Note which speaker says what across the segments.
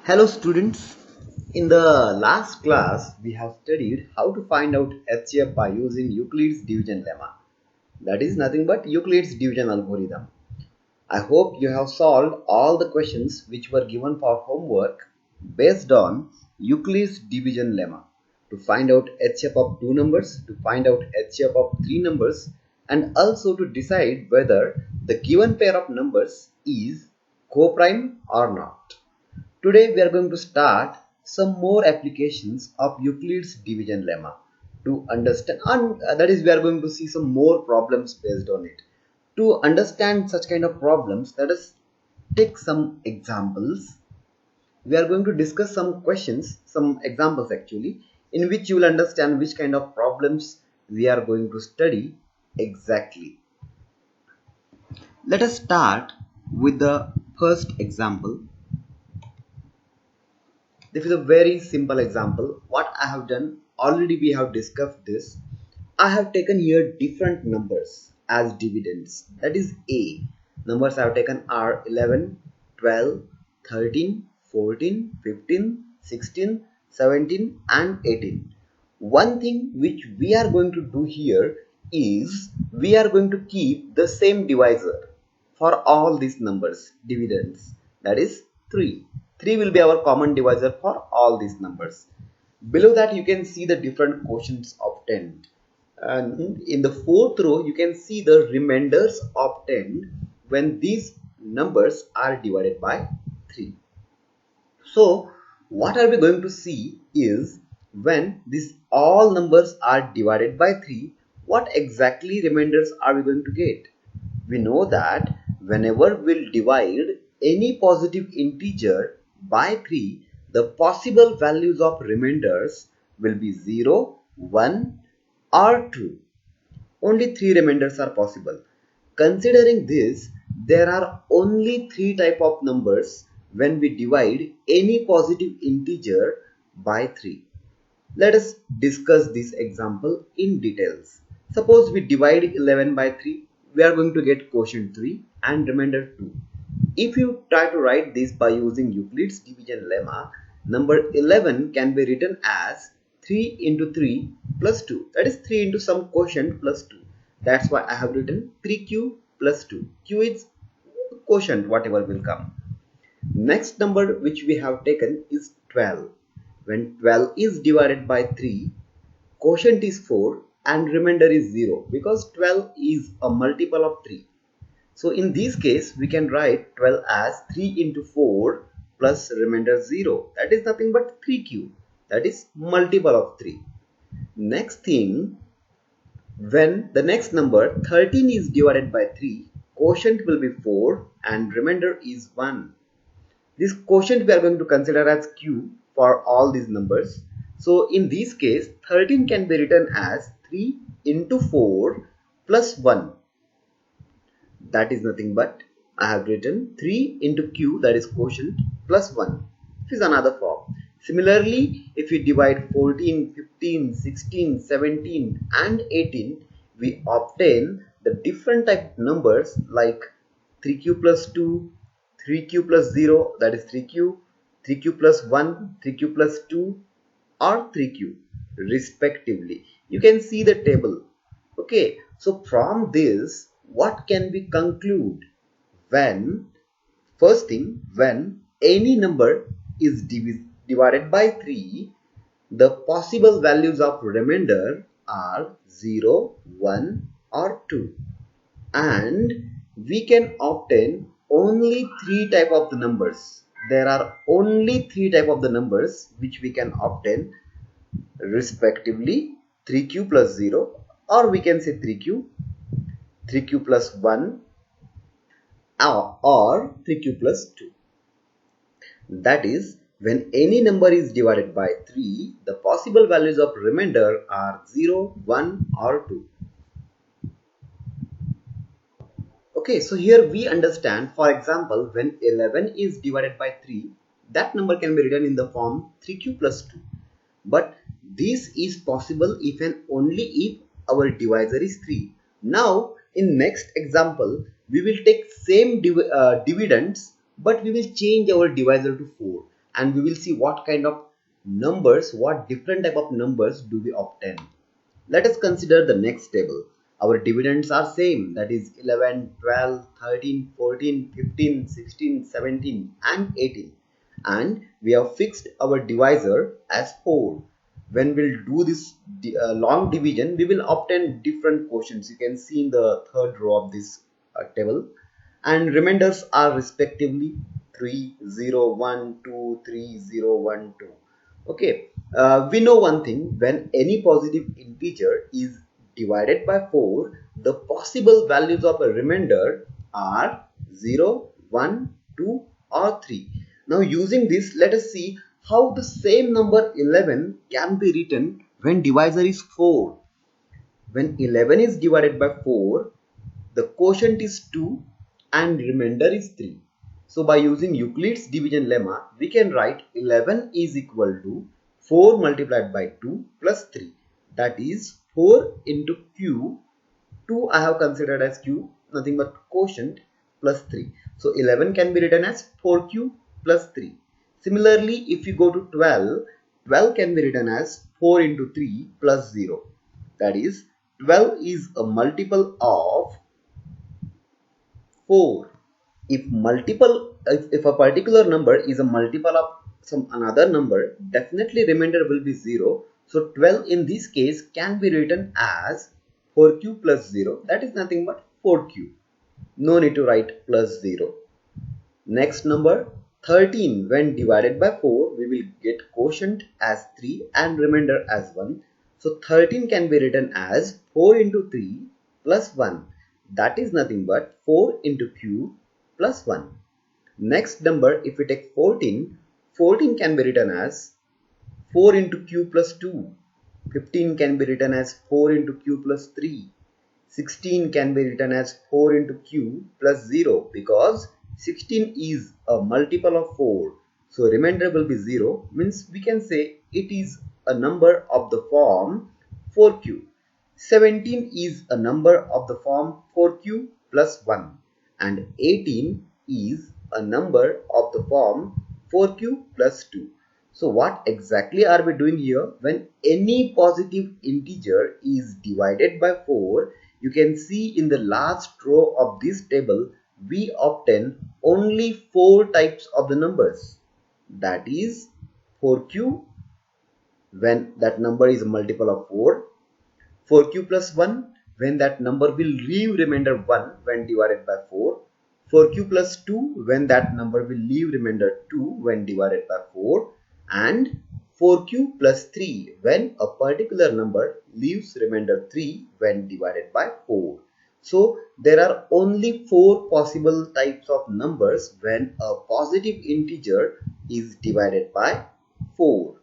Speaker 1: Hello students, in the last class we have studied how to find out HCF by using Euclid's division lemma. That is nothing but Euclid's division algorithm. I hope you have solved all the questions which were given for homework based on Euclid's division lemma to find out HCF of two numbers, to find out HCF of three numbers, and also to decide whether the given pair of numbers is co-prime or not. Today we are going to start some more applications of Euclid's division lemma to understand, and that is we are going to see some more problems based on it. To understand such kind of problems, let us take some examples. We are going to discuss some questions, some examples actually, in which you will understand which kind of problems we are going to study exactly. Let us start with the first example. This is a very simple example. What I have done, already we have discussed this. I have taken here different numbers as dividends. That is A. Numbers I have taken are 11, 12, 13, 14, 15, 16, 17 and 18. One thing which we are going to do here is we are going to keep the same divisor for all these numbers, dividends. That is 3. 3 will be our common divisor for all these numbers. Below that you can see the different quotients obtained. And in the fourth row you can see the remainders obtained when these numbers are divided by 3. So what are we going to see is when these all numbers are divided by 3, what exactly remainders are we going to get? We know that whenever we'll divide any positive integer by 3, the possible values of remainders will be 0, 1 or 2. Only 3 remainders are possible. Considering this, there are only 3 type of numbers when we divide any positive integer by 3. Let us discuss this example in details. Suppose we divide 11 by 3, we are going to get quotient 3 and remainder 2. If you try to write this by using Euclid's division lemma, number 11 can be written as 3 into 3 plus 2. That is 3 into some quotient plus 2. That's why I have written 3q plus 2. Q is quotient, whatever will come. Next number which we have taken is 12. When 12 is divided by 3, quotient is 4 and remainder is 0 because 12 is a multiple of 3. So in this case, we can write 12 as 3 into 4 plus remainder 0. That is nothing but 3q. That is multiple of 3. Next thing, when the next number 13 is divided by 3, quotient will be 4 and remainder is 1. This quotient we are going to consider as q for all these numbers. So in this case, 13 can be written as 3 into 4 plus 1. That is nothing but I have written 3 into q, that is quotient, plus 1. This is another form. Similarly, if we divide 14, 15, 16, 17 and 18, we obtain the different type of numbers like 3q plus 2, 3q plus 0, that is 3q, 3q plus 1, 3q plus 2 or 3q respectively. You can see the table. Okay, so from this, what can we conclude? When, first thing, when any number is divided by 3, the possible values of remainder are 0, 1 or 2. And we can obtain only 3 type of the numbers. There are only 3 type of the numbers which we can obtain respectively 3q plus 0, or we can say 3q, 3q plus 1 or 3q plus 2. That is, when any number is divided by 3, the possible values of remainder are 0, 1 or 2. Okay, so here we understand, for example, when 11 is divided by 3, that number can be written in the form 3q plus 2. But this is possible if and only if our divisor is 3. Now, in next example, we will take same dividends, but we will change our divisor to 4. and we will see what kind of numbers, what different type of numbers do we obtain. Let us consider the next table. Our dividends are same, that is 11, 12, 13, 14, 15, 16, 17 and 18, and we have fixed our divisor as 4. When we'll do this long division, we will obtain different quotients. You can see in the third row of this table, and remainders are respectively 3, 0, 1, 2, 3, 0, 1, 2. Okay, we know one thing: when any positive integer is divided by 4, the possible values of a remainder are 0, 1, 2 or 3. Now using this, let us see how the same number 11 can be written when divisor is 4. When 11 is divided by 4, the quotient is 2 and remainder is 3. So by using Euclid's division lemma, we can write 11 is equal to 4 multiplied by 2 plus 3. That is 4 into q. 2 I have considered as q, nothing but quotient, plus 3. So 11 can be written as 4q plus 3. Similarly, if you go to 12, 12 can be written as 4 into 3 plus 0. That is 12 is a multiple of 4. If a particular number is a multiple of some another number, definitely remainder will be 0. So 12 in this case can be written as 4q plus 0. That is nothing but 4q. No need to write plus 0. Next number 13, when divided by 4, we will get quotient as 3 and remainder as 1. So 13 can be written as 4 into 3 plus 1. That is nothing but 4 into q plus 1. Next number, if we take 14, 14 can be written as 4 into q plus 2. 15 can be written as 4 into q plus 3. 16 can be written as 4 into q plus 0, because 16 is a multiple of 4. So remainder will be 0, means we can say it is a number of the form 4q. 17 is a number of the form 4q plus 1, and 18 is a number of the form 4q plus 2. So what exactly are we doing here? When any positive integer is divided by 4, you can see in the last row of this table, we obtain only 4 types of the numbers. That is 4q when that number is a multiple of 4, 4q plus 1 when that number will leave remainder 1 when divided by 4, 4q plus 2 when that number will leave remainder 2 when divided by 4, and 4q plus 3 when a particular number leaves remainder 3 when divided by 4. So there are only 4 possible types of numbers when a positive integer is divided by 4.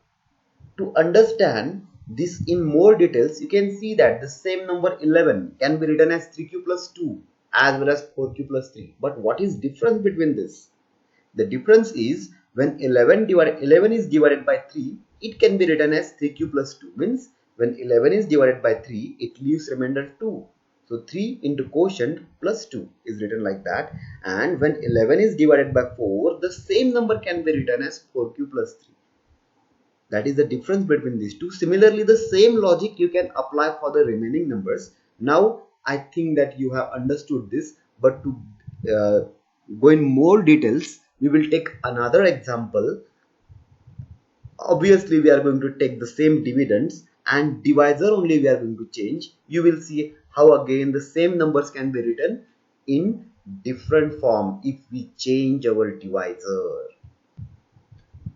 Speaker 1: To understand this in more details, you can see that the same number 11 can be written as 3q plus 2 as well as 4q plus 3. But what is difference between this? The difference is when 11 is divided by 3, it can be written as 3q plus 2. Means when 11 is divided by 3, it leaves remainder 2. So 3 into quotient plus 2 is written like that. And when 11 is divided by 4, the same number can be written as 4q plus 3. That is the difference between these two. Similarly, the same logic you can apply for the remaining numbers. Now, I think that you have understood this, but to go in more details, we will take another example. Obviously, we are going to take the same dividends and divisor only we are going to change. You will see how again the same numbers can be written in different form if we change our divisor.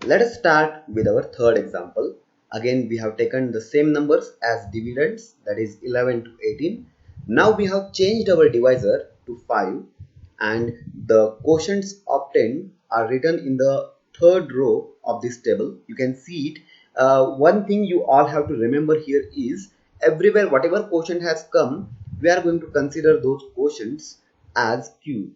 Speaker 1: Let us start with our third example. Again, we have taken the same numbers as dividends, that is 11 to 18. Now we have changed our divisor to 5, and the quotients obtained are written in the third row of this table. You can see it. One thing you all have to remember here is, everywhere whatever quotient has come, we are going to consider those quotients as q.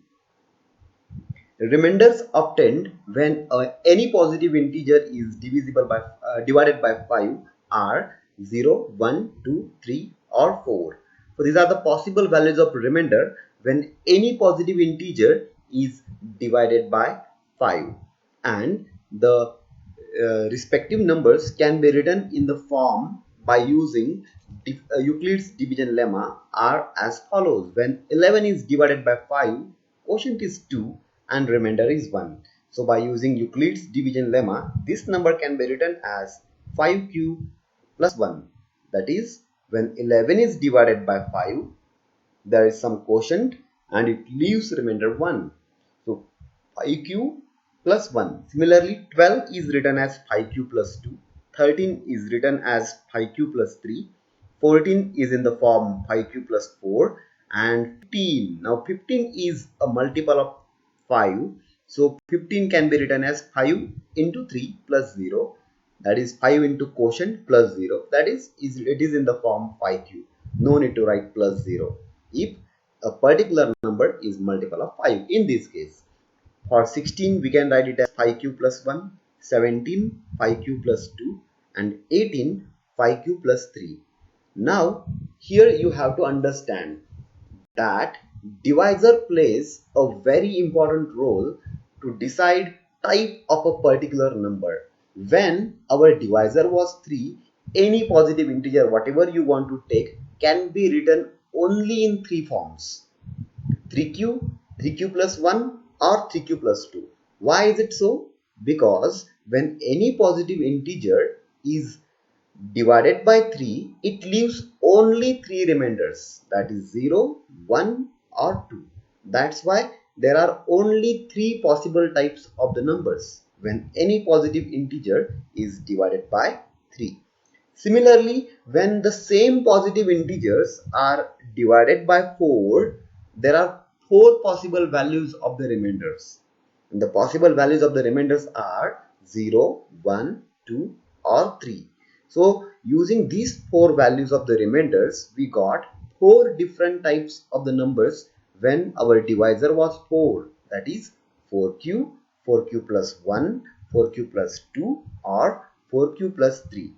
Speaker 1: Remainders obtained when any positive integer is divided by 5 are 0, 1, 2, 3 or 4. So these are the possible values of remainder when any positive integer is divided by 5, and the respective numbers can be written in the form by using Euclid's division lemma are as follows. When 11 is divided by 5, quotient is 2 and remainder is 1. So by using Euclid's division lemma, this number can be written as 5q plus 1. That is, when 11 is divided by 5, there is some quotient and it leaves remainder 1. So 5q plus 1. Similarly, 12 is written as 5q plus 2. 13 is written as 5q plus 3. 14 is in the form 5q plus 4. And 15. Now 15 is a multiple of 5. So 15 can be written as 5 into 3 plus 0. That is 5 into quotient plus 0. That is it is in the form 5q. No need to write plus 0 if a particular number is multiple of 5 in this case. For 16 we can write it as 5q plus 1, 17 5q plus 2 and 18 5q plus 3. Now here you have to understand that divisor plays a very important role to decide type of a particular number. When our divisor was 3, any positive integer whatever you want to take can be written only in 3 forms: 3q, 3q plus 1 or 3q plus 2. Why is it so? Because when any positive integer is divided by 3, it leaves only 3 remainders, that is 0, 1 or 2. That's why there are only 3 possible types of the numbers when any positive integer is divided by 3. Similarly, when the same positive integers are divided by 4, there are 4 possible values of the remainders. And the possible values of the remainders are 0, 1, 2 or 3. So using these 4 values of the remainders, we got 4 different types of the numbers when our divisor was 4. That is 4q, 4q plus 1, 4q plus 2 or 4q plus 3.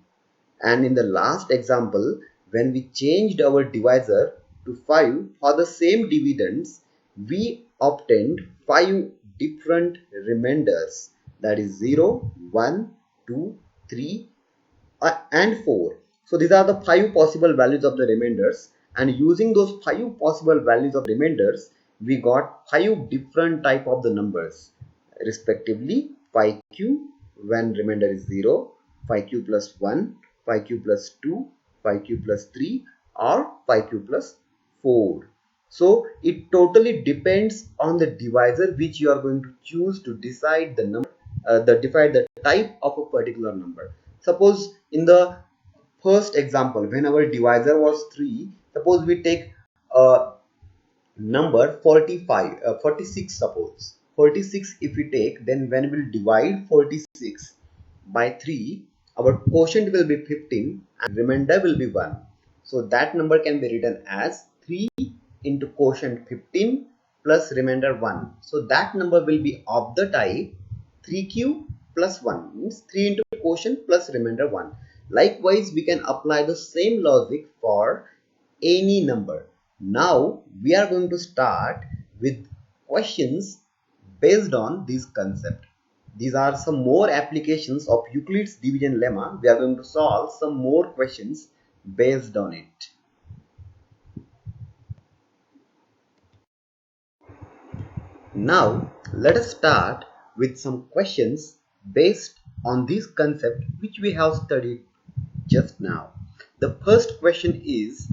Speaker 1: And in the last example, when we changed our divisor to 5 for the same dividends, we obtained 5 different remainders, that is 0, 1, 2, 3 and 4. So these are the 5 possible values of the remainders, and using those 5 possible values of remainders, we got 5 different type of the numbers, respectively 5q when remainder is 0, 5q plus 1, 5q plus 2, 5q plus 3 or 5q plus 4. So it totally depends on the divisor which you are going to choose to decide the number, the type of a particular number. Suppose in the first example, when our divisor was 3, suppose we take a number 46, suppose 46 if we take, then when we will divide 46 by 3, our quotient will be 15 and remainder will be 1. So that number can be written as 3 into quotient 15 plus remainder 1. So that number will be of the type 3q plus 1, means 3 into quotient plus remainder 1. Likewise, we can apply the same logic for any number. Now we are going to start with questions based on this concept. These are some more applications of Euclid's division lemma. We are going to solve some more questions based on it. Now let us start with some questions based on this concept which we have studied just now. The first question is,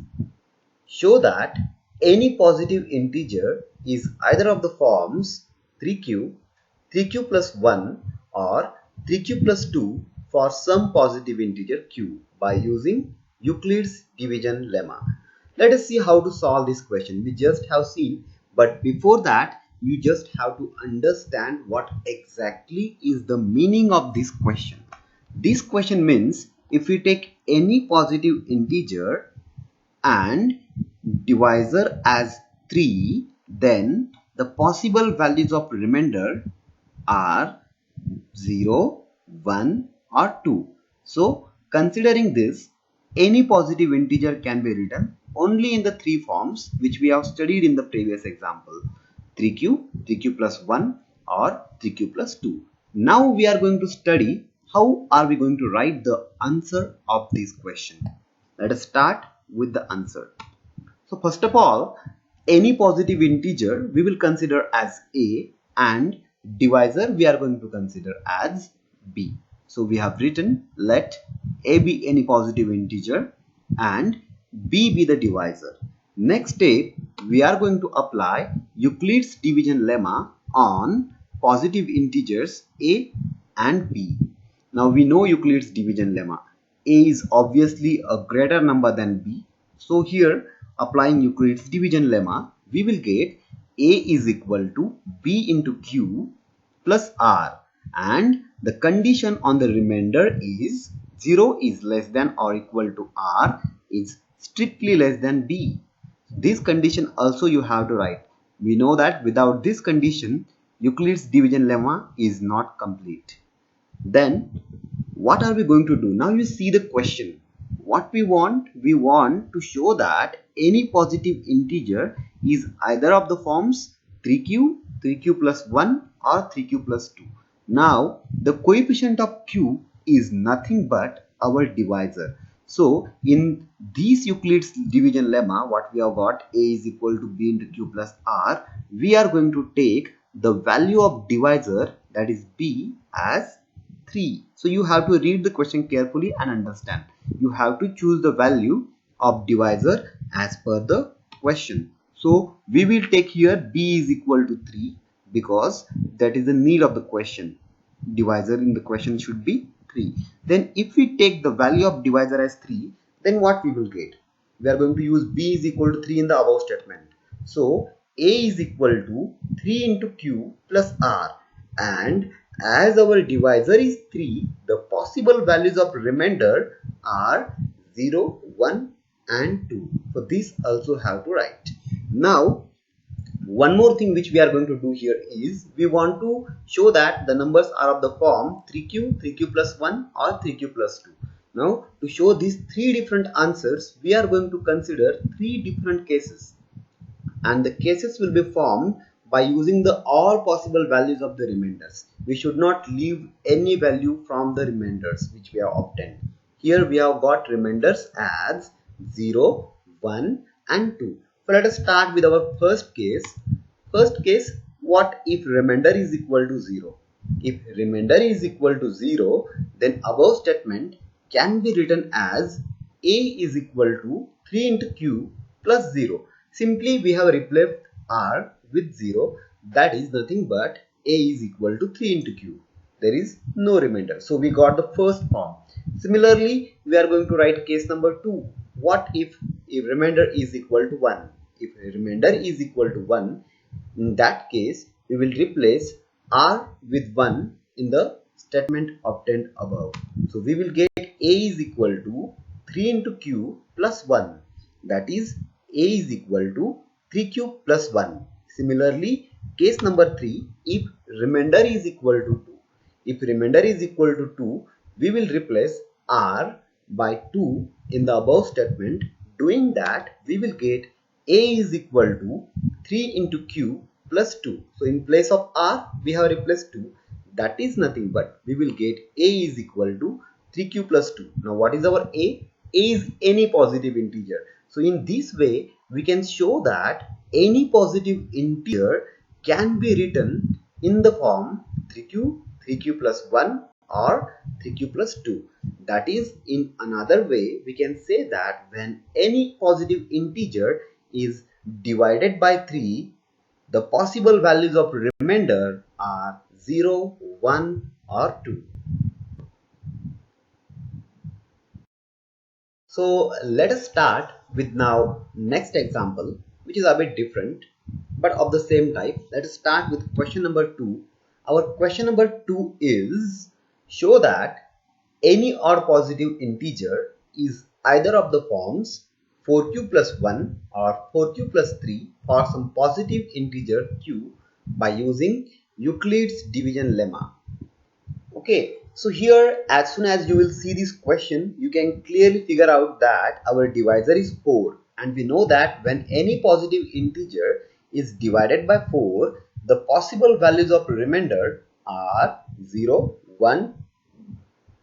Speaker 1: show that any positive integer is either of the forms 3q, 3q plus 1 or 3q plus 2 for some positive integer q by using Euclid's division lemma. Let us see how to solve this question. We just have seen, but before that you just have to understand what exactly is the meaning of this question. This question means if we take any positive integer and divisor as 3, then the possible values of remainder are 0, 1 or 2. So considering this, any positive integer can be written only in the 3 forms which we have studied in the previous example: 3q, 3q plus 1 or 3q plus 2. Now we are going to study how are we going to write the answer of this question? Let us start with the answer. So first of all, any positive integer we will consider as a, and divisor we are going to consider as b. So we have written let a be any positive integer and b be the divisor. Next step, we are going to apply Euclid's division lemma on positive integers a and b. Now we know Euclid's division lemma. A is obviously a greater number than b. So here, applying Euclid's division lemma, we will get a is equal to b into q plus r, and the condition on the remainder is 0 is less than or equal to r is strictly less than b. This condition also you have to write. We know that without this condition, Euclid's division lemma is not complete. Then what are we going to do? Now you see the question. What we want to show that any positive integer is either of the forms 3q, 3q plus 1 or 3q plus 2. Now the coefficient of q is nothing but our divisor. So in this Euclid's division lemma, what we have got, a is equal to b into q plus r, we are going to take the value of divisor, that is b, as 3. So you have to read the question carefully and understand. You have to choose the value of divisor as per the question. So we will take here b is equal to 3 because that is the need of the question. Divisor in the question should be 3. Then if we take the value of divisor as 3, then what we will get? We are going to use b is equal to 3 in the above statement. So a is equal to 3 into q plus r, and as our divisor is 3, the possible values of remainder are 0, 1 and 2. So this also have to write. Now one more thing which we are going to do here is we want to show that the numbers are of the form 3q, 3q plus 1 or 3q plus 2. Now to show these three different answers, we are going to consider three different cases, and the cases will be formed by using the all possible values of the remainders. We should not leave any value from the remainders which we have obtained. Here we have got remainders as 0, 1 and 2. So let us start with our first case. First case, what if remainder is equal to 0? If remainder is equal to 0, then above statement can be written as a is equal to 3 into q plus 0. Simply we have replaced r with 0, that is nothing but a is equal to 3 into q. There is no remainder. So we got the first form. Similarly, we are going to write case number 2. What if remainder is equal to 1? If remainder is equal to 1, in that case we will replace r with 1 in the statement obtained above. So we will get a is equal to 3 into q plus 1, that is a is equal to 3q plus 1. Similarly, case number 3, if remainder is equal to 2. If remainder is equal to 2, we will replace r by 2 in the above statement. Doing that, we will get a is equal to 3 into q plus 2. So in place of r, we have replaced 2. That is nothing but we will get a is equal to 3q plus 2. Now what is our a? A is any positive integer. So in this way, we can show that any positive integer can be written in the form 3q, 3q plus 1 or 3q plus 2. That is, in another way, we can say that when any positive integer is divided by 3, the possible values of remainder are 0, 1 or 2. So let us start with now next example, which is a bit different but of the same type. Let us start with question number 2. Our question number 2 is show that any odd positive integer is either of the forms 4q plus 1 or 4q plus 3 for some positive integer q by using Euclid's division lemma. Okay, so here as soon as you will see this question, you can clearly figure out that our divisor is 4, and we know that when any positive integer is divided by 4, the possible values of remainder are 0, 1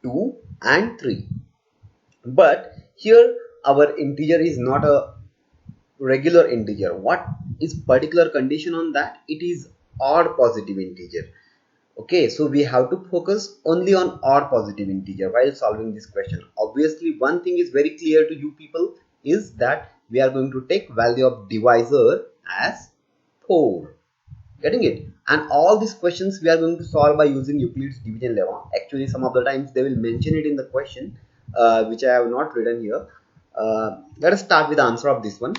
Speaker 1: 2 and 3. But here our integer is not a regular integer. What is particular condition on that? It is odd positive integer. Okay, so we have to focus only on odd positive integer while solving this question. Obviously, one thing is very clear to you people is that we are going to take value of divisor as 4. Getting it? And all these questions we are going to solve by using Euclid's division lemma. Actually, some of the times they will mention it in the question, which I have not written here. Let us start with the answer of this one.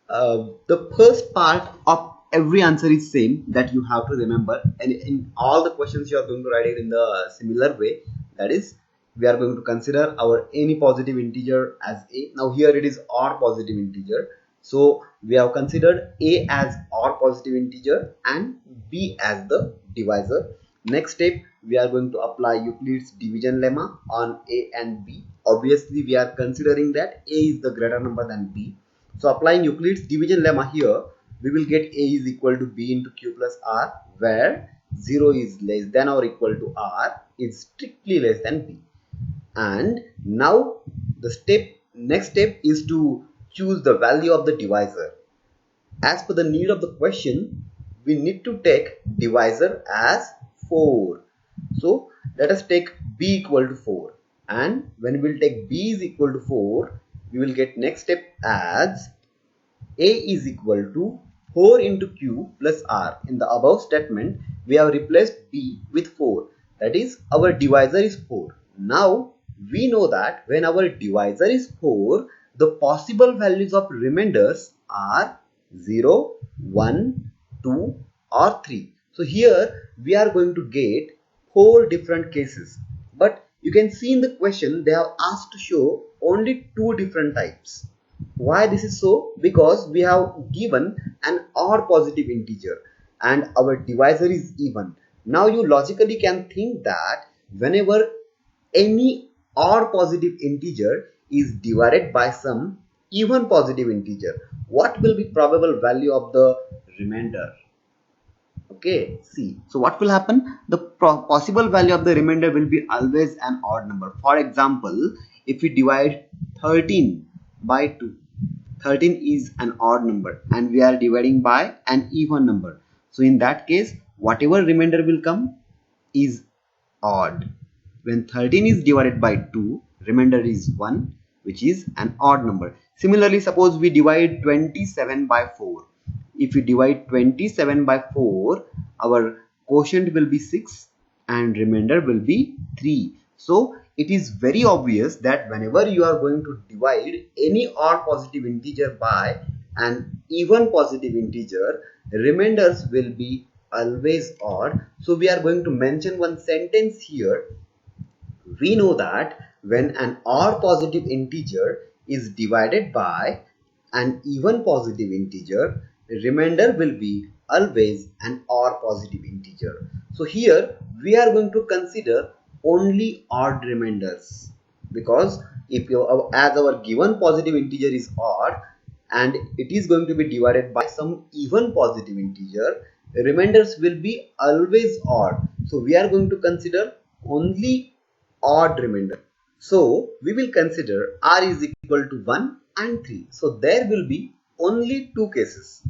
Speaker 1: The first part of every answer is same, that you have to remember, and in all the questions you are going to write it in the similar way. That is, we are going to consider our any positive integer as a. Now here it is odd positive integer, so we have considered a as odd positive integer and b as the divisor. Next step, we are going to apply Euclid's division lemma on a and b. Obviously we are considering that a is the greater number than b. So applying Euclid's division lemma here, we will get a is equal to b into q plus r, where 0 is less than or equal to r is strictly less than b. And now the next step is to choose the value of the divisor. As per the need of the question, we need to take divisor as 4. So let us take b equal to 4, and when we will take b is equal to 4, we will get next step as a is equal to 4 into q plus r. In the above statement, we have replaced b with 4. That is, our divisor is 4. Now, we know that when our divisor is 4, the possible values of remainders are 0, 1, 2 or 3. So here, we are going to get 4 different cases. But you can see in the question, they have asked to show only 2 different types. Why this is so? Because we have given an odd positive integer and our divisor is even. Now you logically can think that whenever any odd positive integer is divided by some even positive integer, what will be probable value of the remainder? Okay, see, so what will happen? The possible value of the remainder will be always an odd number. For example, if we divide 13 by 2, 13 is an odd number and we are dividing by an even number. So in that case, whatever remainder will come is odd. When 13 is divided by 2, remainder is 1, which is an odd number. Similarly, suppose we divide 27 by 4. If we divide 27 by 4, our quotient will be 6 and remainder will be 3. So it is very obvious that whenever you are going to divide any odd positive integer by an even positive integer, remainders will be always odd. So we are going to mention one sentence here. We know that when an odd positive integer is divided by an even positive integer, remainder will be always an odd positive integer. So here we are going to consider only odd remainders, because if as our given positive integer is odd and it is going to be divided by some even positive integer, remainders will be always odd. So we are going to consider only odd remainder. So we will consider r is equal to 1 and 3. So there will be only 2 cases.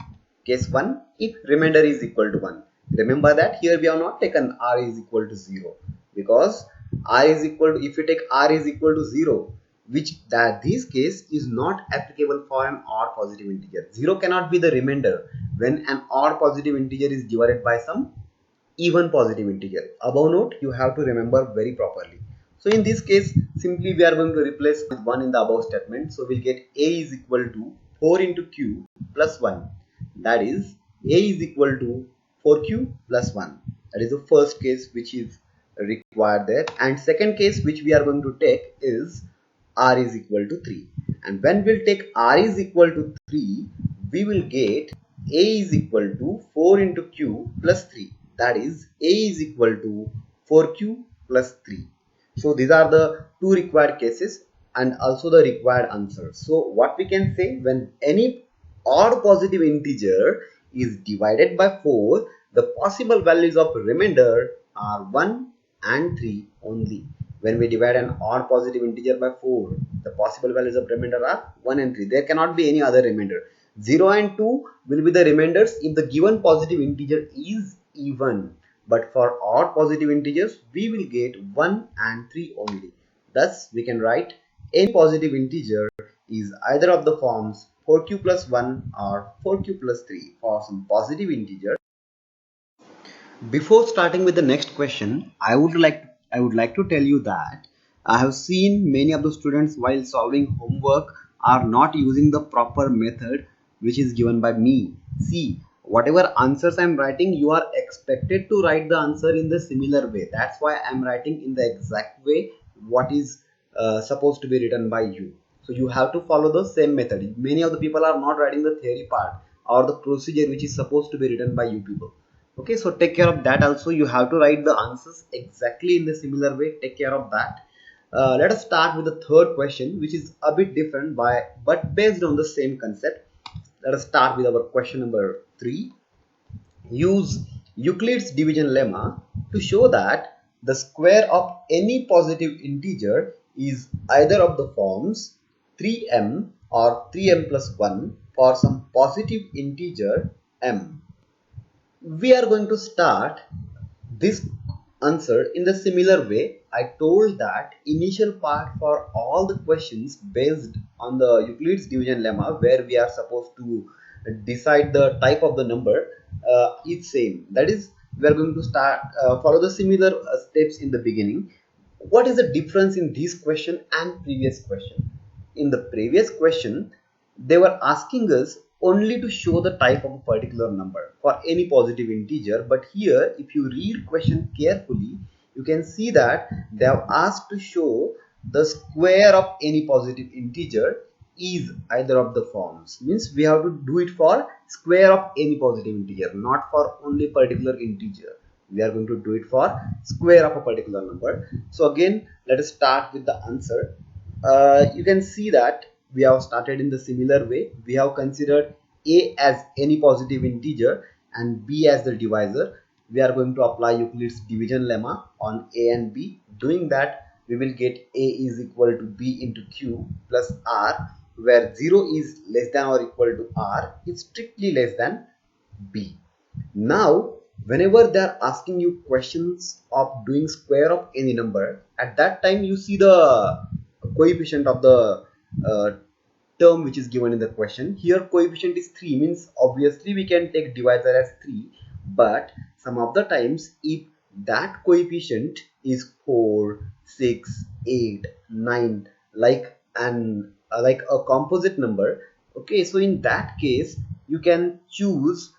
Speaker 1: Case 1, if remainder is equal to 1. Remember that here we have not taken r is equal to 0, because r is equal to, if you take r is equal to 0, which that this case is not applicable for an odd positive integer. 0 cannot be the remainder when an odd positive integer is divided by some even positive integer. Above note, you have to remember very properly. So in this case, simply we are going to replace with 1 in the above statement. So we'll get a is equal to 4 into q plus 1. That is, a is equal to 4q plus 1. That is the first case which is required there. And second case which we are going to take is r is equal to 3. And when we'll take r is equal to 3, we will get a is equal to 4 into q plus 3. That is, a is equal to 4q plus 3. So these are the 2 required cases and also the required answers. So what we can say, when any odd positive integer is divided by 4, the possible values of remainder are 1, and 3 only. When we divide an odd positive integer by 4, the possible values of remainder are 1 and 3. There cannot be any other remainder. 0 and 2 will be the remainders if the given positive integer is even. But for odd positive integers, we will get 1 and 3 only. Thus, we can write any positive integer is either of the forms 4q plus 1 or 4q plus 3 for some positive integer. Before starting with the next question, I would like to tell you that I have seen many of the students while solving homework are not using the proper method which is given by me. See, whatever answers I am writing, you are expected to write the answer in the similar way. That's why I am writing in the exact way what is supposed to be written by you. So you have to follow the same method. Many of the people are not writing the theory part or the procedure which is supposed to be written by you people. Okay, so take care of that also. You have to write the answers exactly in the similar way. Take care of that. Let us start with the third question, which is a bit different but based on the same concept. Let us start with our question number 3. Use Euclid's division lemma to show that the square of any positive integer is either of the forms 3m or 3m plus 1 for some positive integer m. We are going to start this answer in the similar way. I told that initial part for all the questions based on the Euclid's division lemma, where we are supposed to decide the type of the number, is same. That is, we are going to start follow the similar steps in the beginning. What is the difference in this question and previous question? In the previous question, they were asking us only to show the type of a particular number for any positive integer, but here if you read question carefully, you can see that they have asked to show the square of any positive integer is either of the forms. Means we have to do it for square of any positive integer, not for only particular integer. We are going to do it for square of a particular number. So again, let us start with the answer. You can see that we have started in the similar way. We have considered a as any positive integer and b as the divisor. We are going to apply Euclid's division lemma on a and b. Doing that, we will get a is equal to b into q plus r, where 0 is less than or equal to r is strictly less than b. Now, whenever they are asking you questions of doing square of any number, at that time you see the coefficient of the term which is given in the question. Here coefficient is 3, means obviously we can take divisor as 3, but some of the times if that coefficient is 4, 6, 8, 9, like a composite number, okay, so in that case you can choose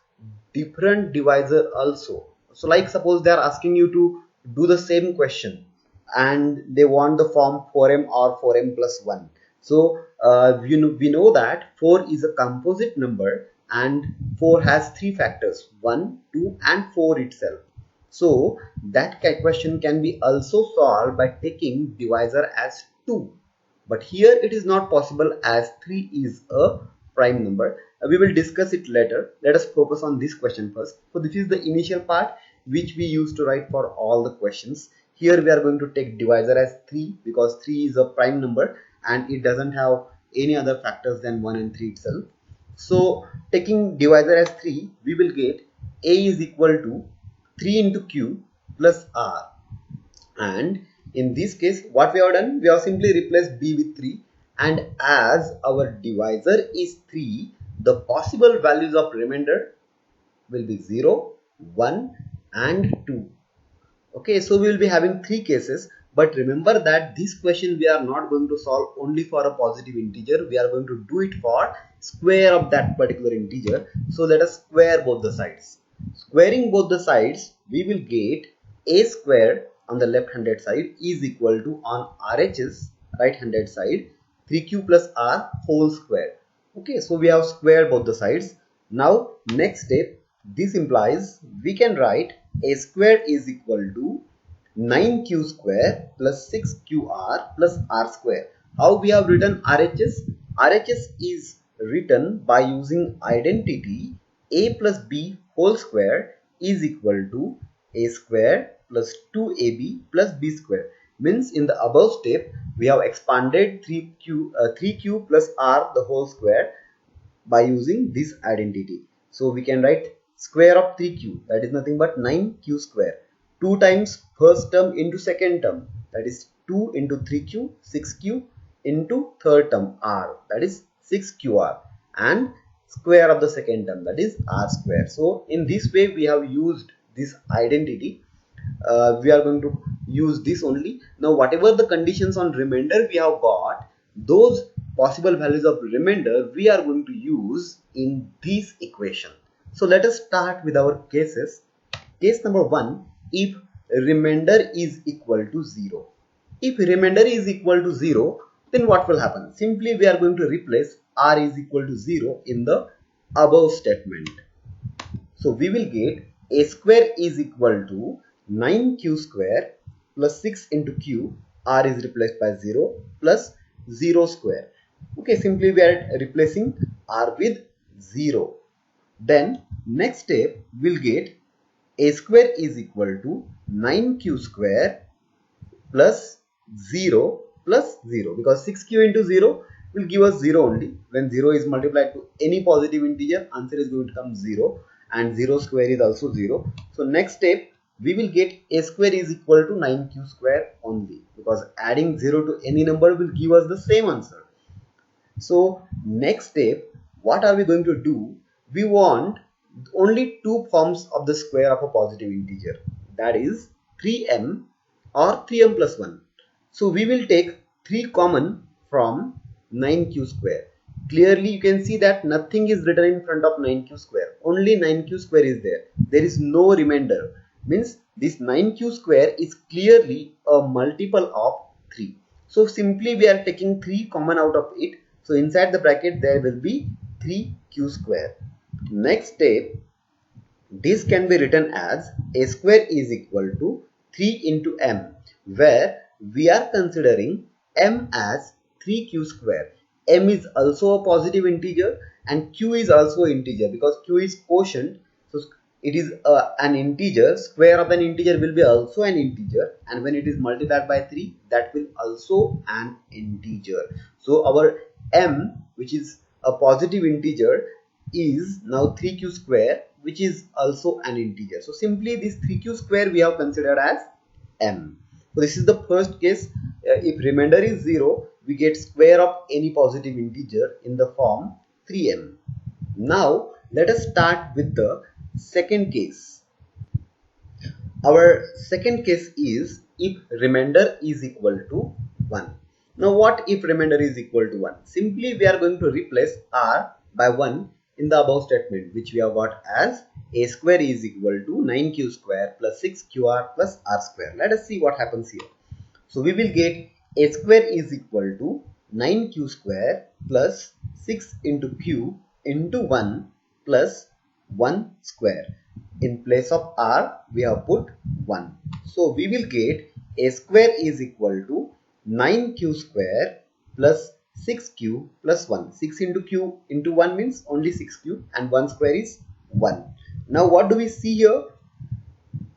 Speaker 1: different divisor also. So like suppose they are asking you to do the same question and they want the form 4m or 4m plus 1. So we know that 4 is a composite number and 4 has 3 factors, 1, 2 and 4 itself. So that question can be also solved by taking divisor as 2. But here it is not possible as 3 is a prime number. We will discuss it later. Let us focus on this question first. So this is the initial part which we used to write for all the questions. Here we are going to take divisor as 3 because 3 is a prime number and it doesn't have any other factors than 1 and 3 itself. So taking divisor as 3, we will get a is equal to 3 into q plus r. And in this case, what we have done, we have simply replaced b with 3, and as our divisor is 3, the possible values of remainder will be 0, 1 and 2. Okay, so we will be having 3 cases, but remember that this question we are not going to solve only for a positive integer. We are going to do it for square of that particular integer. So let us square both the sides. Squaring both the sides, we will get a squared on the left handed side is equal to on RHS right handed side 3q plus r whole square. Okay, so we have squared both the sides. Now next step, this implies we can write a square is equal to 9q square plus 6qr plus r square. How we have written RHS? RHS is written by using identity a plus b whole square is equal to a square plus 2ab plus b square. Means in the above step we have expanded 3q plus r the whole square by using this identity. So we can write square of 3q, that is nothing but 9q square. 2 times first term into second term, that is 2 into 3q, 6q into third term r, that is 6qr, and square of the second term, that is r square. So in this way we have used this identity. We are going to use this only. Now whatever the conditions on remainder we have got, those possible values of remainder we are going to use in this equation. So let us start with our cases. Case number 1, if remainder is equal to 0. If remainder is equal to 0, then what will happen? Simply we are going to replace r is equal to 0 in the above statement. So we will get a square is equal to 9q square plus 6 into q, r is replaced by 0, plus 0 square. Okay, simply we are replacing r with 0. Then next step we'll get a square is equal to 9q square plus 0 plus 0, because 6q into 0 will give us 0 only. When 0 is multiplied to any positive integer, answer is going to come 0, and 0 square is also 0. So next step we will get a square is equal to 9q square only, because adding 0 to any number will give us the same answer. So next step, what are we going to do? We want only two forms of the square of a positive integer, that is 3m or 3m plus 1. So we will take 3 common from 9q square. Clearly you can see that nothing is written in front of 9q square, only 9q square is there. There is no remainder. Means this 9q square is clearly a multiple of 3. So simply we are taking 3 common out of it. So inside the bracket there will be 3q square. Next step, this can be written as a square is equal to 3 into m, where we are considering m as 3q square. M is also a positive integer and q is also integer, because q is quotient. So it is an integer. Square of an integer will be also an integer, and when it is multiplied by 3, that will also an integer. So our m, which is a positive integer, is now 3q square, which is also an integer. So simply this 3q square we have considered as m. So this is the first case. If remainder is 0, we get square of any positive integer in the form 3m. Now let us start with the second case. Our second case is if remainder is equal to 1. Now what if remainder is equal to 1? Simply we are going to replace r by 1 in the above statement, which we have got as a square is equal to 9q square plus 6qr plus r square. Let us see what happens here. So we will get a square is equal to 9q square plus 6 into q into 1 plus 1 square. In place of r we have put 1. So we will get a square is equal to 9q square plus 6q plus 1. 6 into q into 1 means only 6q, and 1 square is 1. Now what do we see here?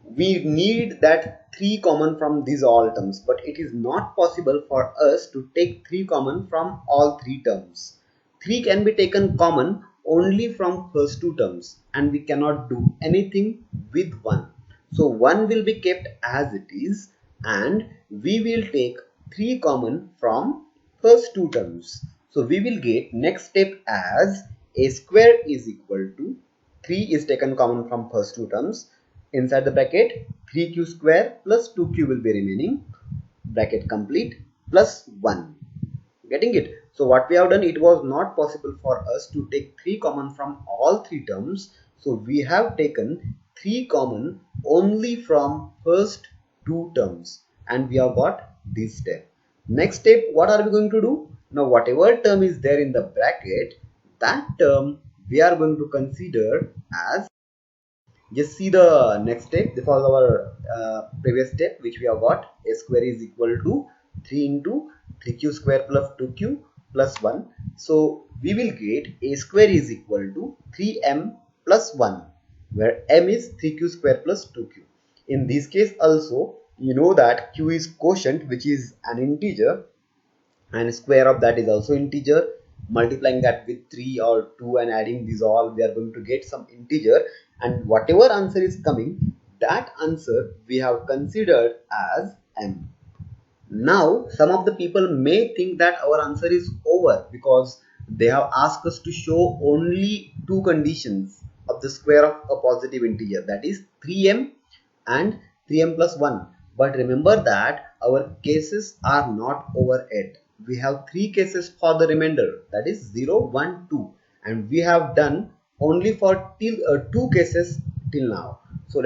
Speaker 1: We need that 3 common from these all terms, but it is not possible for us to take 3 common from all 3 terms. 3 can be taken common only from first 2 terms, and we cannot do anything with 1. So 1 will be kept as it is, and we will take 3 common from first 2 terms. So we will get next step as a square is equal to 3 is taken common from first 2 terms. Inside the bracket 3q square plus 2q will be remaining, bracket complete, plus 1. Getting it? So what we have done, it was not possible for us to take 3 common from all 3 terms. So we have taken 3 common only from first 2 terms, and we have got this step. Next step, what are we going to do? Now whatever term is there in the bracket, that term we are going to consider as, just see the next step. This was our previous step, which we have got a square is equal to 3 into 3q square plus 2q plus 1. So we will get a square is equal to 3m plus 1, where m is 3q square plus 2q. In this case also, you know that q is quotient, which is an integer, and square of that is also integer. Multiplying that with 3 or 2 and adding these all, we are going to get some integer, and whatever answer is coming, that answer we have considered as m. Now some of the people may think that our answer is over because they have asked us to show only two conditions of the square of a positive integer, that is 3m and 3m plus 1. But remember that our cases are not over yet. We have three cases for the remainder, that is 0, 1, 2, and we have done only for till two cases till now. So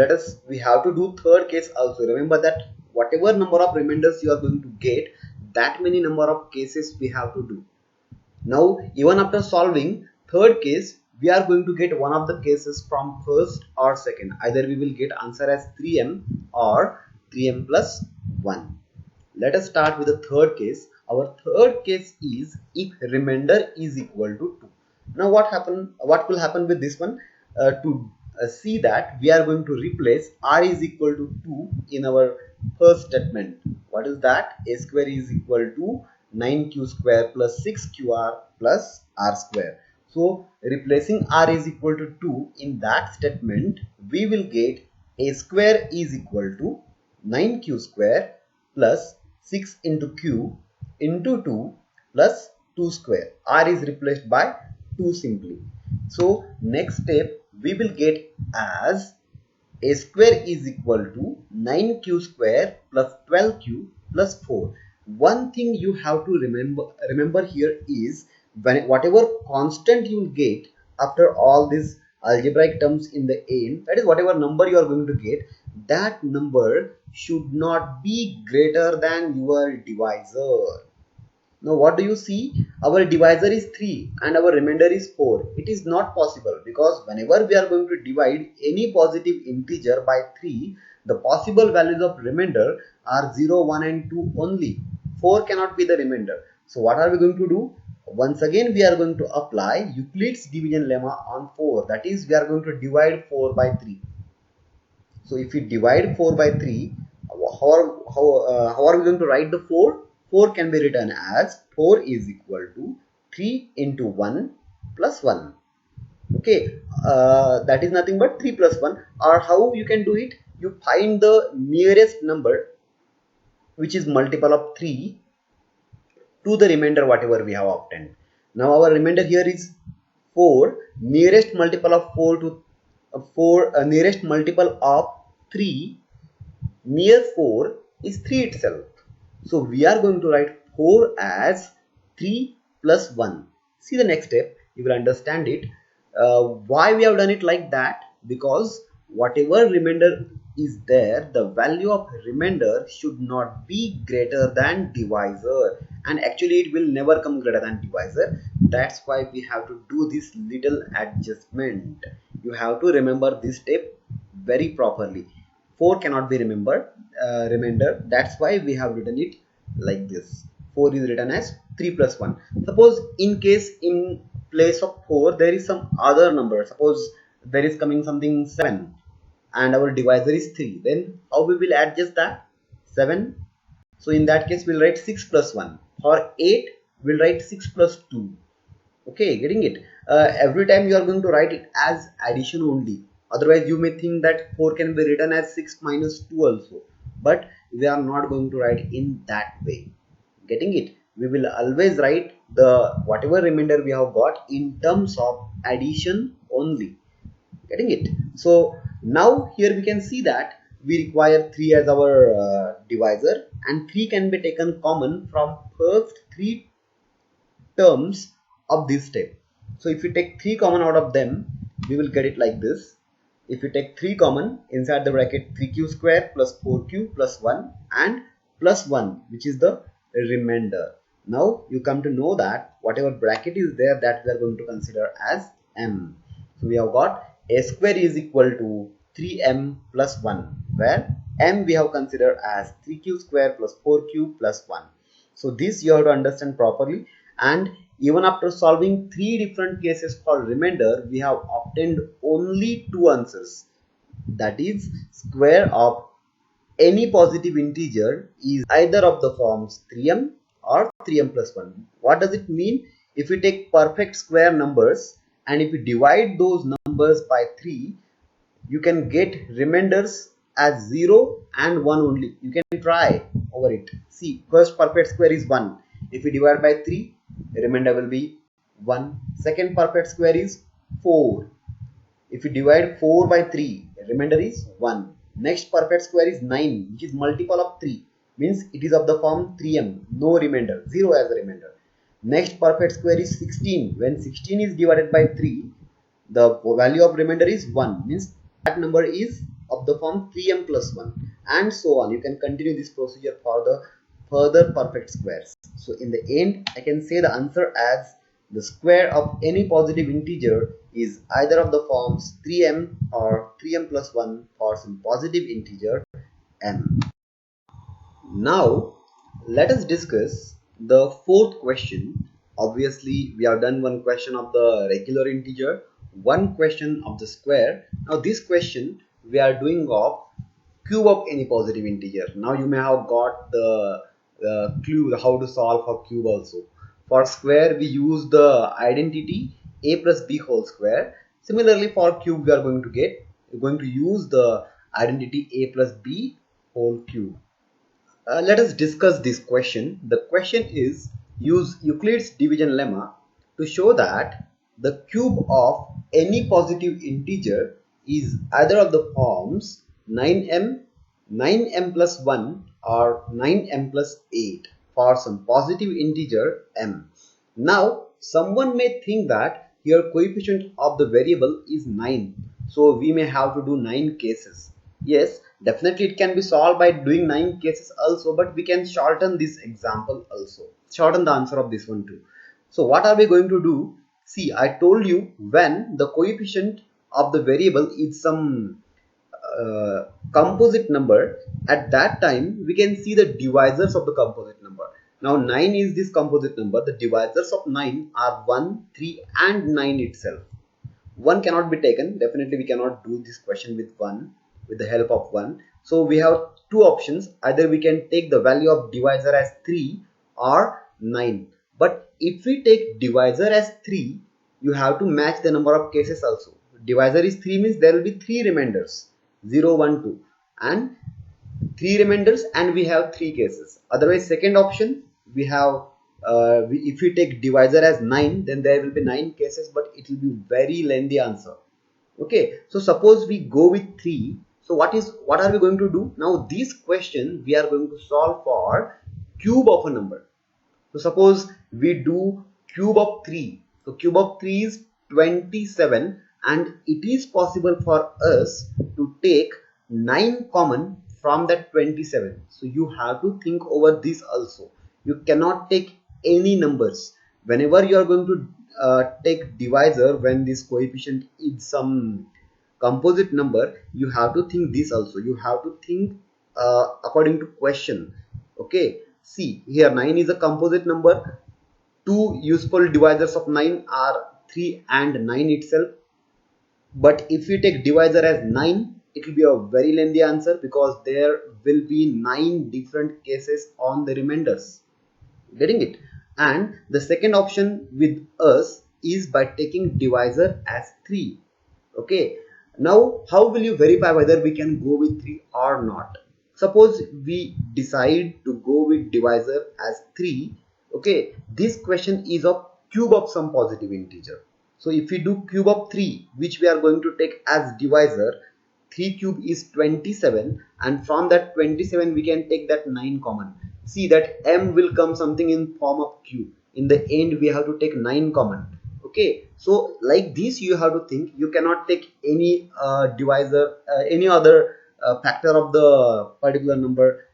Speaker 1: we have to do third case also. Remember that whatever number of remainders you are going to get, that many number of cases we have to do. Now even after solving third case, we are going to get one of the cases from first or second. Either we will get answer as 3m or 3m plus 1. Let us start with the third case. Our third case is if remainder is equal to 2. Now what will happen with this one? To see that, we are going to replace r is equal to 2 in our first statement. What is that? A square is equal to 9q square plus 6qr plus r square. So replacing r is equal to 2 in that statement, we will get a square is equal to 9q square plus 6 into q into 2 plus 2 square. R is replaced by 2 simply. So next step we will get as a square is equal to 9q square plus 12q plus 4. One thing you have to remember here is, whatever constant you will get after all these algebraic terms in the end, that is whatever number you are going to get, that number should not be greater than your divisor. Now what do you see? Our divisor is 3 and our remainder is 4. It is not possible because whenever we are going to divide any positive integer by 3, the possible values of remainder are 0, 1 and 2 only. 4 cannot be the remainder. So what are we going to do? Once again we are going to apply Euclid's division lemma on 4. That is, we are going to divide 4 by 3. So if we divide 4 by 3, how are we going to write the 4? 4 can be written as 4 is equal to 3 into 1 plus 1. Okay, that is nothing but 3 plus 1. Or how you can do it? You find the nearest number which is multiple of 3 to the remainder whatever we have obtained. Now our remainder here is 4. Nearest multiple of 4 to nearest multiple of 3 near 4 is 3 itself. So we are going to write 4 as 3 plus 1. See the next step, you will understand it. Why we have done it like that? Because whatever remainder is there, the value of remainder should not be greater than divisor, and actually it will never come greater than divisor. That's why we have to do this little adjustment. You have to remember this step very properly. 4 cannot be remembered remainder. That's why we have written it like this. 4 is written as 3 plus 1. Suppose in place of 4 there is some other number. Suppose there is coming something 7 and our divisor is 3. Then how we will adjust that? 7. So in that case we'll write 6 plus 1. For 8 we'll write 6 plus 2. Okay, getting it? Every time you are going to write it as addition only. Otherwise you may think that 4 can be written as 6 minus 2 also. But we are not going to write in that way. Getting it? We will always write the whatever remainder we have got in terms of addition only. Getting it? So now here we can see that we require 3 as our divisor, and 3 can be taken common from first 3 terms of this step. So if we take 3 common out of them, we will get it like this. If you take 3 common, inside the bracket 3q square plus 4q plus 1 and plus 1, which is the remainder. Now you come to know that whatever bracket is there, that we are going to consider as m. So we have got a square is equal to 3m plus 1, where m we have considered as 3q square plus 4q plus 1. So this you have to understand properly. And even after solving 3 different cases for remainder, we have obtained only 2 answers. That is square of any positive integer is either of the forms 3m or 3m plus 1. What does it mean? If we take perfect square numbers and if we divide those numbers by 3, you can get remainders as 0 and 1 only. You can try over it. See, first perfect square is 1. If we divide by 3, remainder will be 1. Second perfect square is 4. If you divide 4 by 3, remainder is 1. Next perfect square is 9, which is multiple of 3. Means it is of the form 3m, no remainder, 0 as a remainder. Next perfect square is 16. When 16 is divided by 3, the value of remainder is 1. Means that number is of the form 3m plus 1. And so on. You can continue this procedure for the further perfect squares. So in the end, I can say the answer as the square of any positive integer is either of the forms 3m or 3m plus 1 for some positive integer m. Now let us discuss the fourth question. Obviously we have done one question of the regular integer, one question of the square. Now this question we are doing of cube of any positive integer. Now you may have got the clue how to solve for cube also. For square we use the identity a plus b whole square. Similarly for cube we are going to use the identity a plus b whole cube. Let us discuss this question. The question is, use Euclid's division lemma to show that the cube of any positive integer is either of the forms 9m, 9m plus 1 or 9m plus 8 for some positive integer m. Now someone may think that here coefficient of the variable is 9, so we may have to do 9 cases. Yes, definitely it can be solved by doing 9 cases also, but we can shorten this example also, shorten the answer of this one too. So what are we going to do? See, I told you when the coefficient of the variable is some composite number, at that time we can see the divisors of the composite number. Now 9 is this composite number. The divisors of 9 are 1, 3 and 9 itself. 1 cannot be taken. Definitely we cannot do this question with 1, with the help of 1. So we have two options. Either we can take the value of divisor as 3 or 9. But if we take divisor as 3, you have to match the number of cases also. Divisor is 3 means there will be 3 remainders, 0, 1, 2 and 3 remainders, and we have 3 cases. Otherwise second option we have if we take divisor as 9, then there will be 9 cases, but it will be very lengthy answer. Okay, so suppose we go with 3. So what are we going to do? Now this question we are going to solve for cube of a number. So suppose we do cube of 3. So cube of 3 is 27, and it is possible for us to take 9 common from that 27. So you have to think over this also. You cannot take any numbers. Whenever you are going to take divisor, when this coefficient is some composite number, you have to think this also. You have to think according to question. Okay, see here 9 is a composite number. Two useful divisors of 9 are 3 and 9 itself. But if we take divisor as 9, it will be a very lengthy answer because there will be 9 different cases on the remainders. Getting it? And the second option with us is by taking divisor as 3. Okay, now how will you verify whether we can go with 3 or not? Suppose we decide to go with divisor as 3. Okay, this question is of cube of some positive integer. So if we do cube of 3, which we are going to take as divisor, 3 cube is 27, and from that 27 we can take that 9 common. See that m will come something in form of cube. In the end we have to take 9 common. Okay, so like this you have to think. You cannot take any divisor, any other factor of the particular number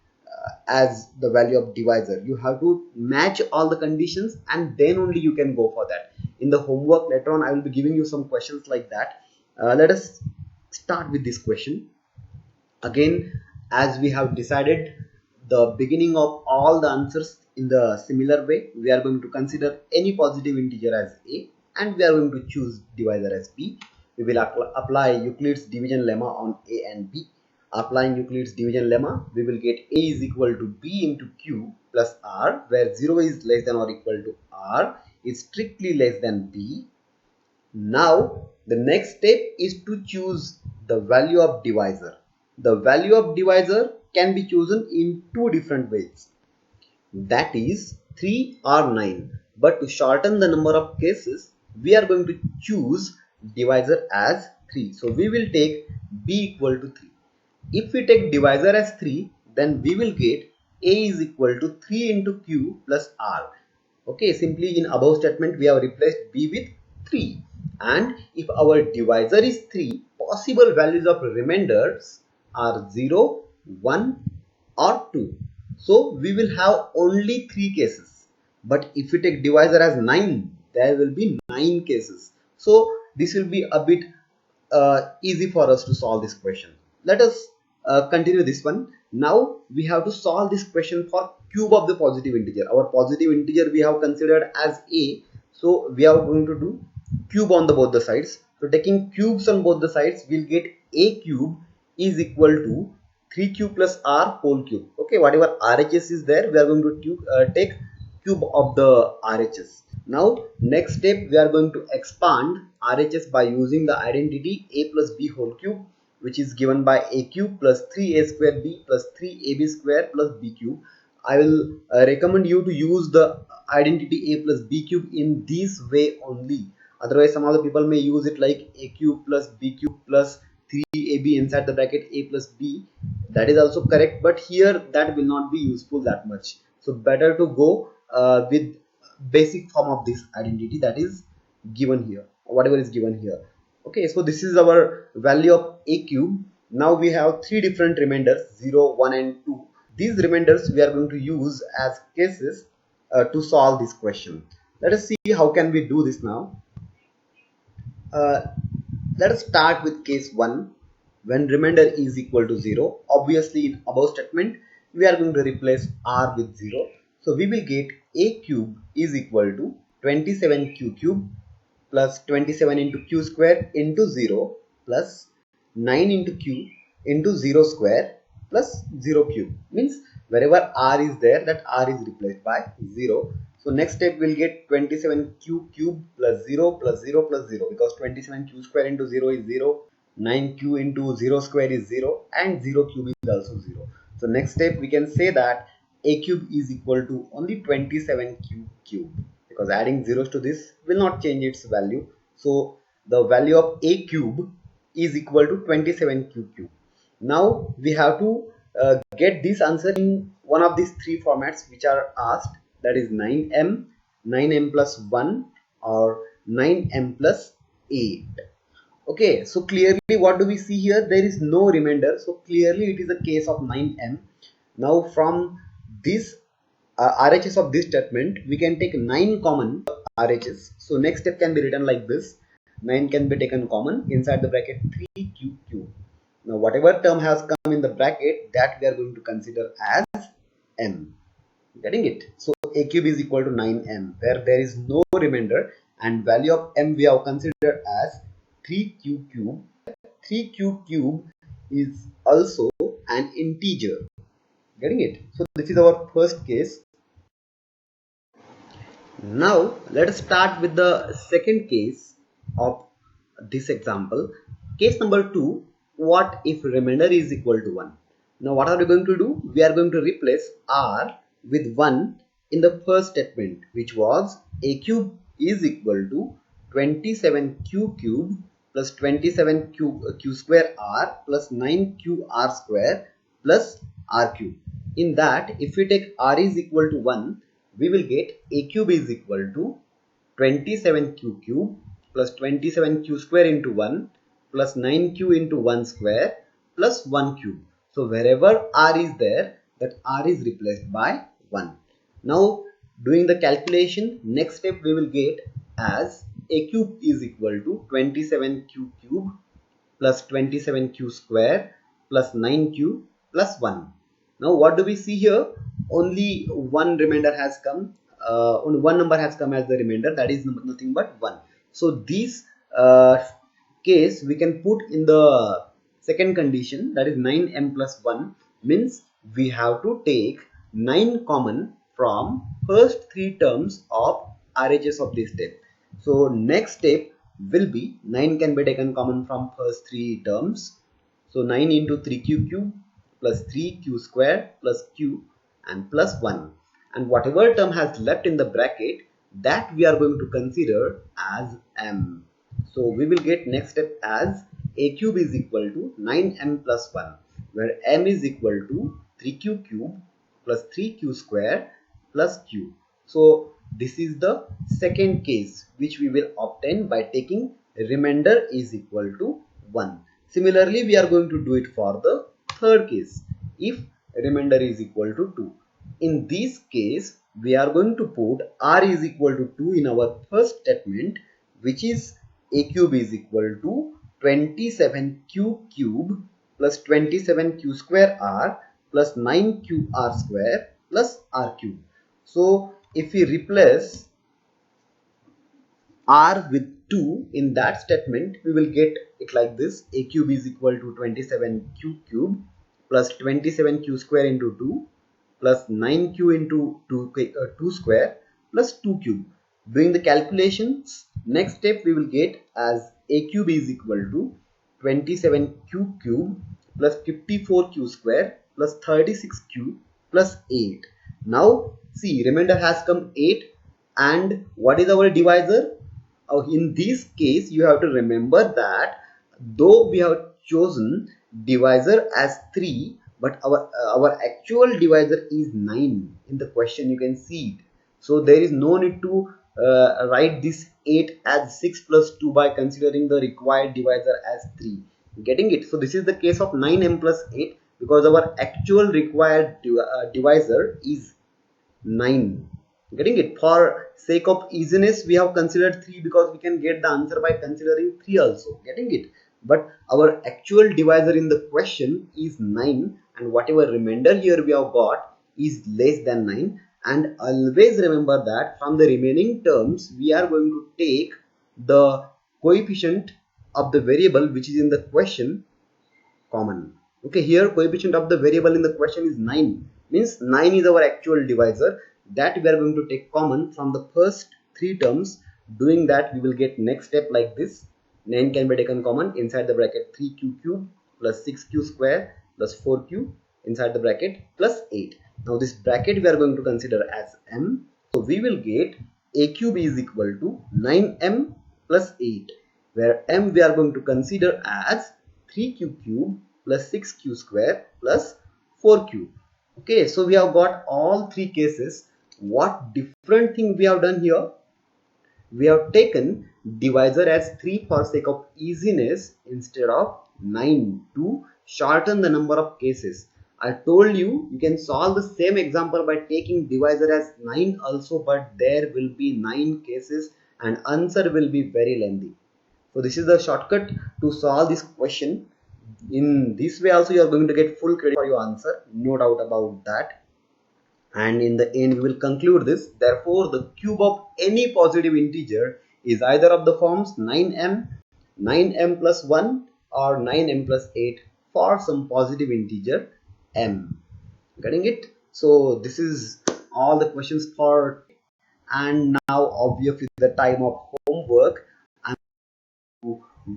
Speaker 1: as the value of divisor. You have to match all the conditions and then only you can go for that. In the homework later on I will be giving you some questions like that. Let us start with this question. Again, as we have decided the beginning of all the answers in the similar way, we are going to consider any positive integer as a, and we are going to choose divisor as b. We will apply Euclid's division lemma on a and b. Applying Euclid's division lemma, we will get A is equal to B into Q plus R, where 0 is less than or equal to R, is strictly less than B. Now, the next step is to choose the value of divisor. The value of divisor can be chosen in two different ways. That is 3 or 9. But to shorten the number of cases, we are going to choose divisor as 3. So we will take B equal to 3. If we take divisor as 3, then we will get A is equal to 3 into Q plus R. Okay, simply in above statement we have replaced B with 3. And if our divisor is 3, possible values of remainders are 0, 1 or 2. So we will have only 3 cases. But if we take divisor as 9, there will be 9 cases. So this will be a bit easy for us to solve this question. Let us continue this one. Now we have to solve this question for cube of the positive integer. Our positive integer we have considered as A. So we are going to do cube on both the sides. So taking cubes on both the sides, we'll get A cube is equal to 3q plus R whole cube. Okay, whatever RHS is there, we are going to take cube of the RHS. Now next step, we are going to expand RHS by using the identity A plus B whole cube, which is given by A cube plus 3A square B plus 3AB square plus B cube. I will recommend you to use the identity A plus B cube in this way only. Otherwise, some of the people may use it like A cube plus B cube plus 3AB inside the bracket A plus B. That is also correct, but here that will not be useful that much. So better to go with basic form of this identity that is given here, whatever is given here. Okay, so this is our value of A cube. Now we have three different remainders, 0, 1 and 2. These remainders we are going to use as cases to solve this question. Let us see how can we do this now. Let us start with case 1. When remainder is equal to 0, obviously in above statement we are going to replace R with 0. So we will get A cube is equal to 27q cube plus 27 into q square into 0 plus 9 into q into 0 square plus 0 cube. Means wherever R is there, that R is replaced by 0. So next step we'll get 27q cube plus 0 plus 0 plus 0, because 27q square into 0 is 0, 9q into 0 square is 0, and 0 cube is also 0. So next step we can say that A cube is equal to only 27q cube, because adding zeros to this will not change its value. So the value of A cube is equal to 27q cube. Now we have to get this answer in one of these three formats which are asked, that is 9m, 9m plus 1 or 9m plus 8. Okay, so clearly what do we see here? There is no remainder, so clearly it is a case of 9m. Now from this RHS of this statement, we can take 9 common RHS. So next step can be written like this: 9 can be taken common inside the bracket 3q cube. Now whatever term has come in the bracket, that we are going to consider as m. Getting it? So A cube is equal to 9m, where there is no remainder, and value of m we have considered as 3q cube. 3q cube is also an integer. Getting it? So this is our first case. Now let us start with the second case of this example. Case number 2. What if remainder is equal to 1? Now what are we going to do? We are going to replace R with 1 in the first statement, which was A cube is equal to 27q cube plus 27q square R plus 9q R square plus R cube. In that, if we take R is equal to 1, we will get A cube is equal to 27q cube plus 27q square into 1 plus 9q into 1 square plus 1 cube. So wherever R is there, that R is replaced by 1. Now doing the calculation, next step we will get as A cube is equal to 27q cube plus 27q square plus 9q plus 1. Now what do we see here? Only one remainder has come, only one number has come as the remainder, that is nothing but 1. So this case we can put in the second condition, that is 9m plus 1, means we have to take 9 common from first 3 terms of RHS of this step. So next step will be 9 can be taken common from first 3 terms. So 9 into 3q cube plus 3q square plus q and plus 1. And whatever term has left in the bracket, that we are going to consider as m. So we will get next step as a cube is equal to 9m plus 1, where m is equal to 3q cube plus 3q square plus q. So this is the second case which we will obtain by taking remainder is equal to 1. Similarly, we are going to do it for the third case if remainder is equal to 2. In this case, we are going to put r is equal to 2 in our first statement, which is a cube is equal to 27q cube plus 27q square r plus 9qr square plus r cube. So if we replace r with 2 in that statement, we will get it like this: a cube is equal to 27q cube plus 27q square into 2 plus 9q into 2 square plus 2 cube. Doing the calculations, next step we will get as a cube is equal to 27q cube plus 54q square plus 36q plus 8. Now see, remainder has come 8, and what is our divisor? In this case, you have to remember that though we have chosen divisor as 3, but our actual divisor is 9. In the question you can see it. So there is no need to write this 8 as 6 plus 2 by considering the required divisor as 3. Getting it? So this is the case of 9m plus 8, because our actual required divisor is 9. Getting it? For sake of easiness, we have considered 3 because we can get the answer by considering 3 also. Getting it? But our actual divisor in the question is 9, and whatever remainder here we have got is less than 9. And always remember that from the remaining terms, we are going to take the coefficient of the variable which is in the question common. Okay, here coefficient of the variable in the question is 9, means 9 is our actual divisor, that we are going to take common from the first 3 terms. Doing that, we will get next step like this: 9 can be taken common inside the bracket 3q cube plus 6q square plus 4q inside the bracket plus 8. Now this bracket we are going to consider as m. So we will get a cube is equal to 9m plus 8, where m we are going to consider as 3q cube plus 6q square plus 4q. Okay, so we have got all 3 cases. What different thing we have done here? We have taken divisor as 3 for sake of easiness instead of 9 to shorten the number of cases. I told you can solve the same example by taking divisor as 9 also, but there will be 9 cases and answer will be very lengthy. So this is the shortcut to solve this question. In this way also you are going to get full credit for your answer, no doubt about that. And in the end we will conclude this. Therefore, the cube of any positive integer is either of the forms 9m, 9m plus 1 or 9m plus 8 for some positive integer m. Getting it? So this is all the questions for, and now obviously the time of homework. And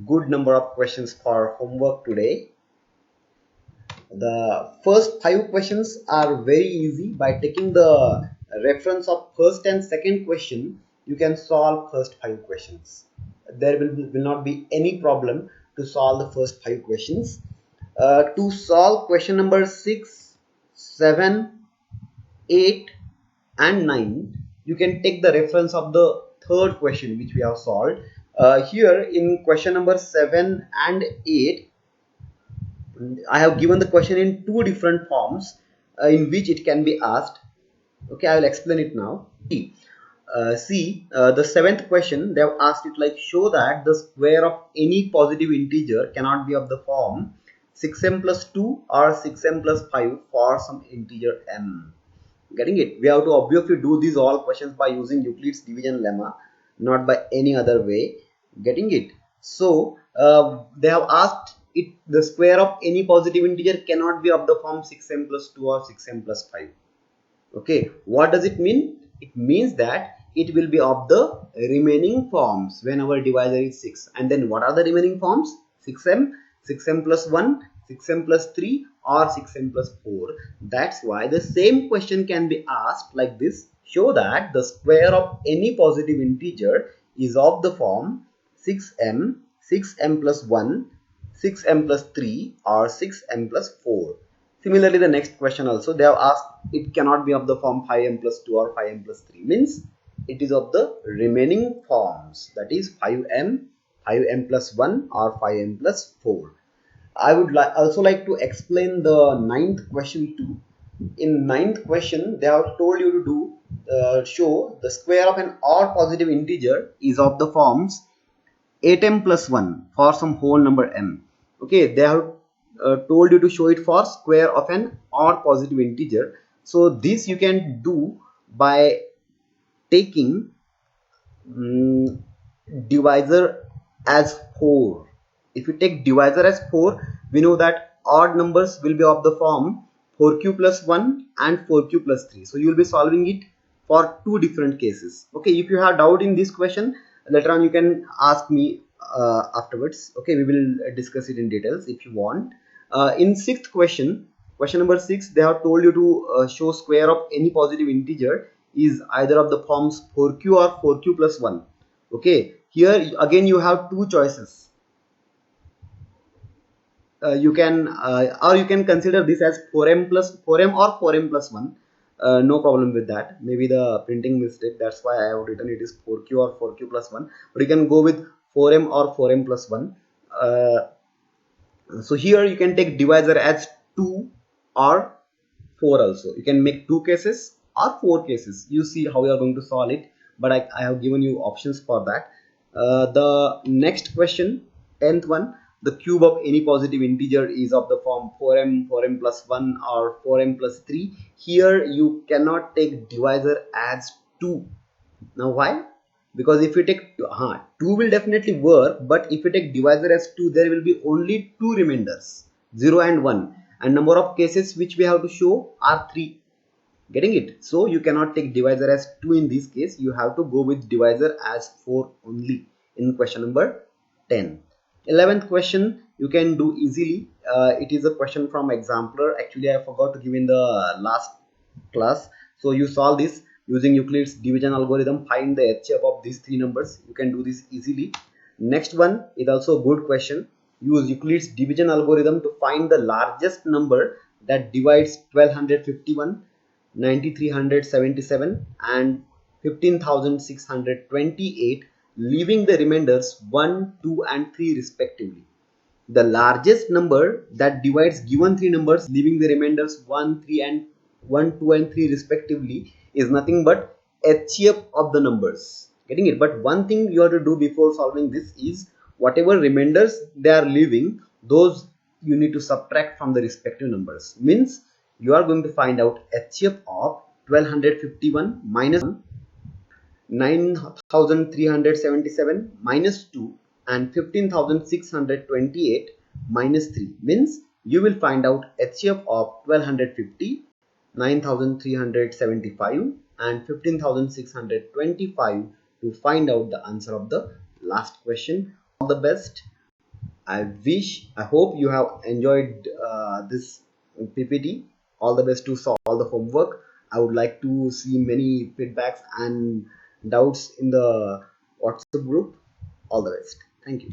Speaker 1: good number of questions for homework today. The first 5 questions are very easy. By taking the reference of first and second question, you can solve first 5 questions. There will not be any problem to solve the first 5 questions. To solve question number 6, 7, 8 and 9, you can take the reference of the third question which we have solved. Here in question number 7 and 8, I have given the question in 2 different forms in which it can be asked. Okay, I will explain it now. See, the 7th question, they have asked it like, show that the square of any positive integer cannot be of the form 6m plus 2 or 6m plus 5 for some integer m. Getting it? We have to obviously do these all questions by using Euclid's division lemma, not by any other way. Getting it? So they have asked the square of any positive integer cannot be of the form 6m plus 2 or 6m plus 5. Okay, what does it mean? It means that it will be of the remaining forms when our divisor is 6. And then what are the remaining forms? 6m, 6m plus 1, 6m plus 3 or 6m plus 4. That's why the same question can be asked like this. Show that the square of any positive integer is of the form 6m, 6m plus 1, 6m plus 3 or 6m plus 4. Similarly, the next question also they have asked, it cannot be of the form 5m plus 2 or 5m plus 3, means it is of the remaining forms, that is 5m, 5m plus 1 or 5m plus 4. I would also like to explain the ninth question too. In ninth question, they have told you to do show the square of an odd positive integer is of the forms 8m plus 1 for some whole number m. Okay, they have told you to show it for square of an odd positive integer. So this you can do by taking divisor as 4. If you take divisor as 4, we know that odd numbers will be of the form 4q plus 1 and 4q plus 3. So you will be solving it for two different cases. Okay, if you have doubt in this question, later on you can ask me afterwards. Okay, we will discuss it in details if you want. In sixth question, question number 6, they have told you to show square of any positive integer is either of the forms 4q or 4q plus 1. Okay, here again you have two choices. You can or you can consider this as 4m plus 4m or 4m plus 1. No problem with that. Maybe the printing mistake, that's why I have written it is 4q or 4q plus 1, but you can go with 4m or 4m plus 1. So here you can take divisor as 2 or 4 also. You can make two cases or 4 cases. You see how you are going to solve it, but I have given you options for that. The next question, 10th one, the cube of any positive integer is of the form 4m, 4m plus 1 or 4m plus 3. Here you cannot take divisor as 2. Now why? Because if you take 2 will definitely work, but if you take divisor as 2, there will be only two remainders, 0 and 1, and number of cases which we have to show are 3. Getting it? So you cannot take divisor as 2 in this case. You have to go with divisor as 4 only in question number 10. 11th question you can do easily. It is a question from exemplar. Actually I forgot to give in the last class. So you solve this using Euclid's division algorithm. Find the HCF of these three numbers. You can do this easily. Next one is also a good question. Use Euclid's division algorithm to find the largest number that divides 1251, 9377 and 15628, leaving the remainders 1, 2 and 3 respectively. The largest number that divides given three numbers, leaving the remainders 1, 2 and 3 respectively, is nothing but HCF of the numbers. Getting it? But one thing you have to do before solving this is whatever remainders they are leaving, those you need to subtract from the respective numbers. Means you are going to find out HCF of 1251 minus 1, 9377 minus 2 and 15628 minus 3. Means you will find out HCF of 1250, 9375 and 15625 to find out the answer of the last question. All the best. I hope you have enjoyed this PPT. All the best to solve all the homework. I would like to see many feedbacks and doubts in the WhatsApp group. All the best. Thank you.